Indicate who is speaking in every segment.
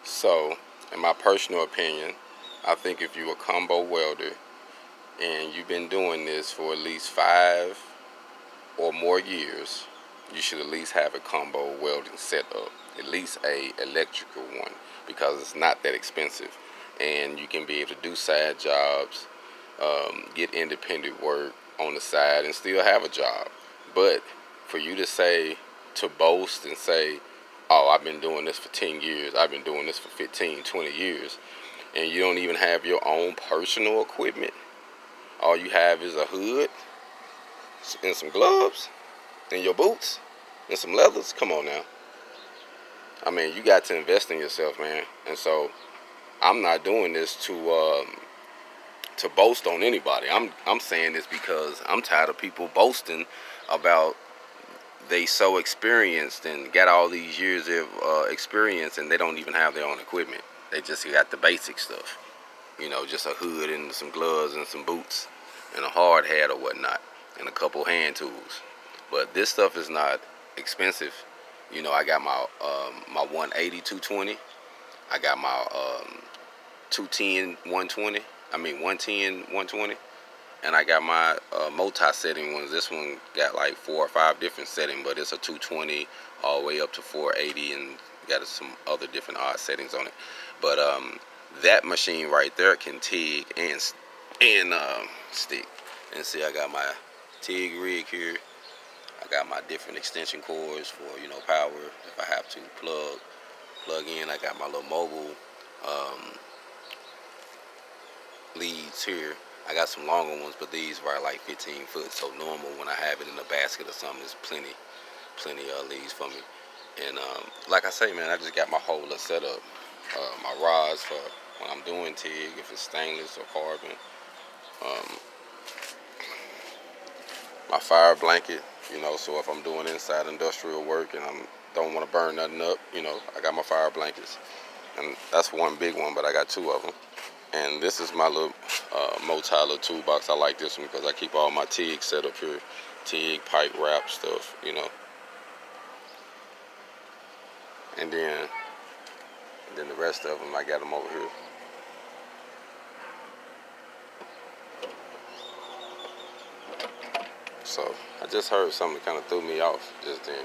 Speaker 1: So, in my personal opinion, I think if you're a combo welder and you've been doing this for at least 5 or more years, you should at least have a combo welding setup, at least a electrical one, because it's not that expensive, and you can be able to do side jobs, get independent work on the side, and still have a job. But for you to say, to boast and say, oh, I've been doing this for 10 years, I've been doing this for 15, 20 years, and you don't even have your own personal equipment, all you have is a hood and some gloves and your boots and some leathers. Come on now. I mean, you got to invest in yourself, man. And so I'm not doing this to boast on anybody. I'm saying this because I'm tired of people boasting about they so experienced and got all these years of experience, and they don't even have their own equipment. They just got the basic stuff, just a hood and some gloves and some boots and a hard hat or whatnot and a couple hand tools. But this stuff is not expensive. I got my my 180 220. I got my 210 120. I mean 110 120. And I got my multi-setting ones. This one got like 4 or 5 different settings, but it's a 220 all the way up to 480, and got some other different odd settings on it. But that machine right there can TIG and stick. And see, I got my TIG rig here. I got my different extension cords for power if I have to plug in. I got my little mobile leads here. I got some longer ones, but these are like 15 foot, so normal when I have it in a basket or something, there's plenty leads for me. And like I say, man, I just got my whole little setup. My rods for when I'm doing TIG, if it's stainless or carbon. My fire blanket, so if I'm doing inside industrial work and I don't want to burn nothing up, I got my fire blankets. And that's one big one, but I got 2 of them. And this is my little little toolbox. I like this one because I keep all my TIG set up here. TIG, pipe wrap stuff, And then the rest of them, I got them over here. So I just heard something that kind of threw me off just then.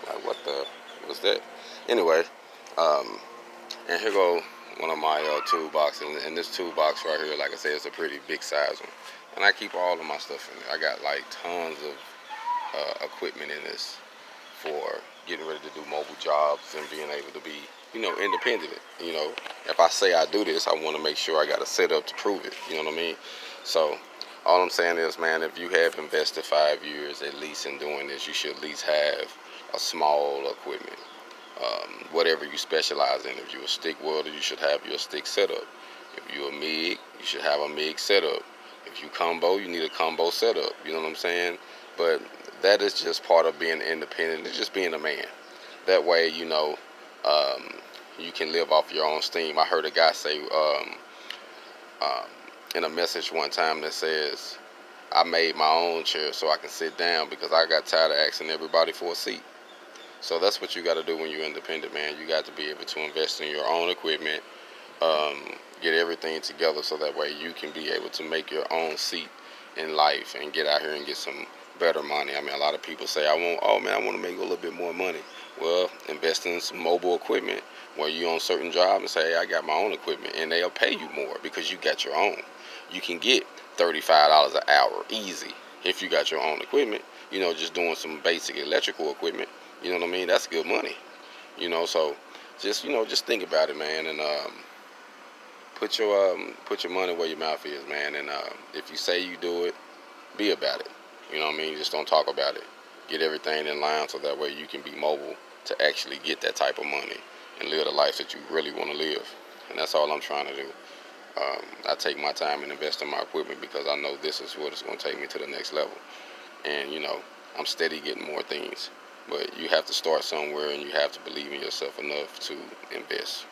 Speaker 1: Like, what the was that? Anyway, and here go one of my toolboxes. And this toolbox right here, like I said, it's a pretty big size one. And I keep all of my stuff in there. I got like tons of equipment in this for getting ready to do mobile jobs and being able to be, independent. If I say I do this, I want to make sure I got a setup to prove it. You know what I mean? So all I'm saying is, man, if you have invested 5 years at least in doing this, you should at least have a small equipment. Whatever you specialize in. If you're a stick welder, you should have your stick setup. If you're a MIG, you should have a MIG setup. If you combo, you need a combo setup. You know what I'm saying? But that is just part of being independent. It's just being a man. That way, you can live off your own steam. I heard a guy say in a message one time that says, I made my own chair so I can sit down because I got tired of asking everybody for a seat. So that's what you got to do when you're independent, man. You got to be able to invest in your own equipment, get everything together so that way you can be able to make your own seat in life and get out here and get some better money. I mean, a lot of people say, I want to make a little bit more money. Well, invest in some mobile equipment where you on certain jobs and say, hey, I got my own equipment, and they'll pay you more because you got your own. You can get $35 an hour easy if you got your own equipment, just doing some basic electrical equipment. You know what I mean? That's good money. So just think about it, man, and put your money where your mouth is, man. And if you say you do it, be about it. You know what I mean? Just don't talk about it. Get everything in line so that way you can be mobile to actually get that type of money and live the life that you really want to live. And that's all I'm trying to do. I take my time and invest in my equipment because I know this is what is going to take me to the next level. And, I'm steady getting more things. But you have to start somewhere, and you have to believe in yourself enough to invest.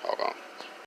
Speaker 1: Hold on.